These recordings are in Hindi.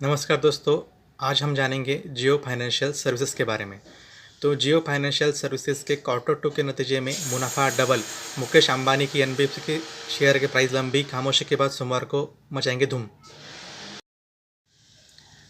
नमस्कार दोस्तों। आज हम जानेंगे जियो फाइनेंशियल सर्विसेज के बारे में। तो जियो फाइनेंशियल सर्विसेज के क्वार्टर टू के नतीजे में मुनाफा डबल। मुकेश अंबानी की एनबीएफसी के शेयर के प्राइस लंबी खामोशी के बाद सोमवार को मचाएंगे धूम।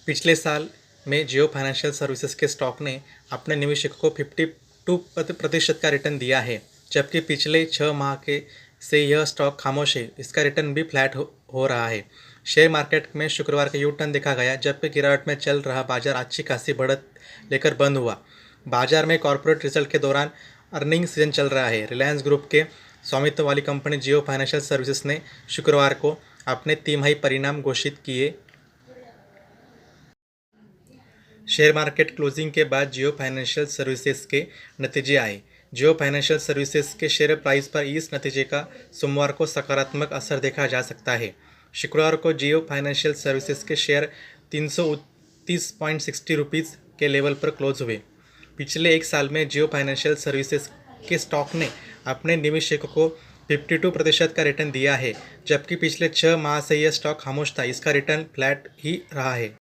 पिछले साल में जियो फाइनेंशियल सर्विसेज के स्टॉक ने अपने निवेशकों को 52% का रिटर्न दिया है, जबकि पिछले 6 माह के से यह स्टॉक खामोश है। इसका रिटर्न भी फ्लैट हो रहा है। शेयर मार्केट में शुक्रवार का यू टर्न देखा गया, जबकि गिरावट में चल रहा बाजार अच्छी खासी बढ़त लेकर बंद हुआ। बाजार में कॉर्पोरेट रिजल्ट के दौरान अर्निंग सीजन चल रहा है। रिलायंस ग्रुप के स्वामित्व वाली कंपनी जियो फाइनेंशियल सर्विसेज ने शुक्रवार को अपने तिमाही परिणाम घोषित किए। शेयर मार्केट क्लोजिंग के बाद जियो फाइनेंशियल सर्विसेज के नतीजे आए। जियो फाइनेंशियल सर्विसेज के शेयर प्राइस पर इस नतीजे का सोमवार को सकारात्मक असर देखा जा सकता है। शुक्रवार को जियो फाइनेंशियल सर्विसेज के शेयर 329.60 रुपीज़ के लेवल पर क्लोज हुए। पिछले एक साल में जियो फाइनेंशियल सर्विसेज के स्टॉक ने अपने निवेशकों को 52% का रिटर्न दिया है, जबकि पिछले 6 माह से यह स्टॉक खामोश था। इसका रिटर्न फ्लैट ही रहा है।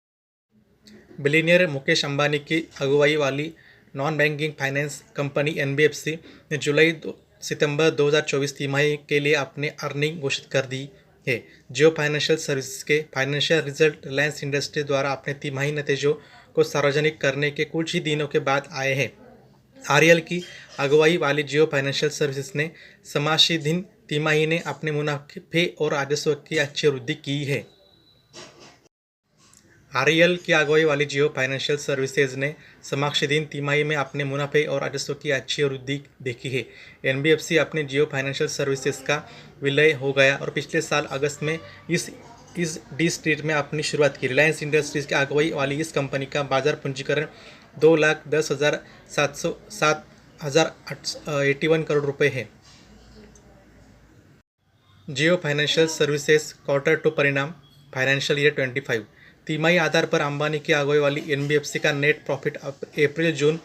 बिलियनियर मुकेश अंबानी की अगुवाई वाली non banking finance company NBFC ने जुलाई सितंबर 2024 तिमाही के लिए अपने अर्निंग घोषित कर दी है। जियो फाइनेंशियल सर्विसेज के फाइनेंशियल रिजल्ट रिलायंस इंडस्ट्री द्वारा अपने तिमाही नतीजों को सार्वजनिक करने के कुछ ही दिनों के बाद आए हैं। आरएल की अगुवाई वाली जियो फाइनेंशियल सर्विसेज ने समाशीधीन तिमाही ने अपने मुनाफे और राजस्व की अच्छी वृद्धि की है। आरएल की अगुवाई वाली जियो फाइनेंशियल सर्विसेज ने समाक्षीधीन तिमाही में अपने मुनाफे और राजस्व की अच्छी वृद्धि देखी है। एनबीएफसी अपने जियो फाइनेंशियल सर्विसेज का विलय हो गया और पिछले साल अगस्त में इस डी स्ट्रीट में अपनी शुरुआत की। रिलायंस इंडस्ट्रीज की अगुवाई वाली इस कंपनी का बाजार पूंजीकरण 2,10,781 करोड़ रुपए है। जियो फाइनेंशियल सर्विसेज क्वार्टर टू परिणाम फाइनेंशियल ईयर 25 तिमाही आधार पर अंबानी की अगुवाई वाली एनबीएफसी का नेट प्रॉफिट अप्रैल जून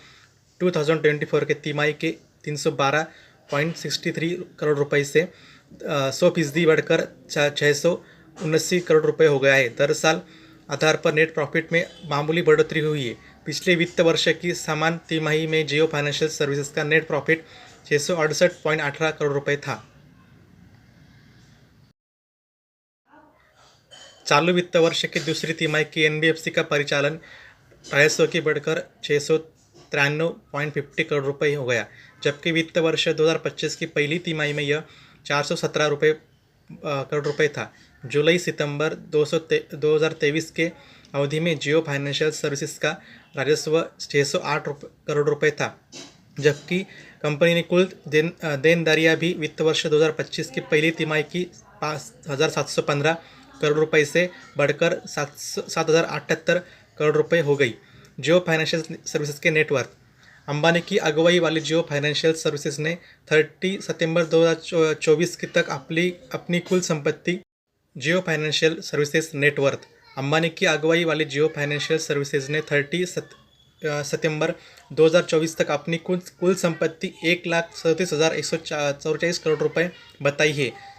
2024 के तिमाही के 312.63 करोड़ रुपए से 100% बढ़कर 679 करोड़ रुपए हो गया है। दरअसल आधार पर नेट प्रॉफिट में मामूली बढ़ोतरी हुई है। पिछले वित्त वर्ष की समान तिमाही में जियो फाइनेंशियल सर्विसेज का नेट प्रॉफिट 668.18 करोड़ रुपए था। चालू वित्त वर्ष की दूसरी तिमाही की एनबीएफसी का परिचालन राजस्व की बढ़कर 693.50 करोड़ रुपए हो गया, जबकि वित्त वर्ष 2025 की पहली तिमाही में यह 417 करोड़ रुपए था। जुलाई सितंबर 2023 के अवधि में जियो फाइनेंशियल सर्विसेज का राजस्व 608 करोड़ रुपए था, जबकि कंपनी ने कुल देनदारियां भी वित्त वर्ष 2025 की पहली तिमाही की 5,715 करोड़ रुपए से बढ़कर 7,078 करोड़ रुपए हो गई। जियो फाइनेंशियल सर्विसेज के नेटवर्थ अंबानी की अगुवाई वाली जियो फाइनेंशियल सर्विसेज ने 30 सितंबर 2024 तक अपनी कुल संपत्ति जियो फाइनेंशियल सर्विसेज नेटवर्थ अंबानी की अगुवाई वाली जियो फाइनेंशियल सर्विसेज ने 30 सितंबर 2024 तक अपनी कुल संपत्ति 1,37,144 करोड़ रुपए बताई है।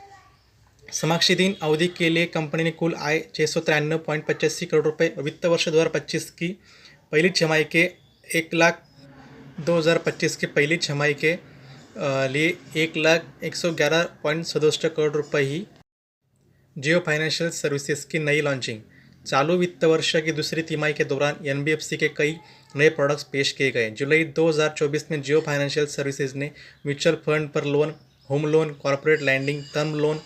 समाक्षीधीन अवधि के लिए कंपनी ने कुल आय 693.85 करोड़ रुपए वित्त वर्ष 2025 की पहली छमाही के 1,02,025 की पहली छमाही के लिए 1,111.67 करोड़ रुपए ही। जियो फाइनेंशियल सर्विसेज की नई लॉन्चिंग चालू वित्त वर्ष की दूसरी तिमाही के दौरान एनबीएफसी के कई नए प्रोडक्ट्स पेश किए गए। जुलाई 2024 में जियो फाइनेंशियल सर्विसेज ने म्यूचुअल फंड पर loan, home loan, corporate lending, term loan,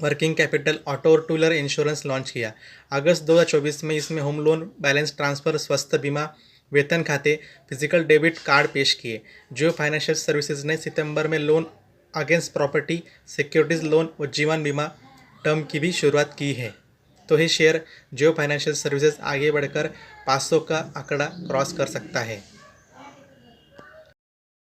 working capital, auto और टू व्हीलर इंश्योरेंस लॉन्च किया। अगस्त 2024 में इसमें होम लोन, बैलेंस ट्रांसफ़र, स्वास्थ्य बीमा, वेतन खाते, फिजिकल डेबिट कार्ड पेश किए। जियो फाइनेंशियल सर्विसेज ने सितंबर में loan against property, securities loan और जीवन बीमा टर्म की भी शुरुआत की है। तो ये शेयर जियो फाइनेंशियल सर्विसेज आगे बढ़कर 500 का आंकड़ा क्रॉस कर सकता है।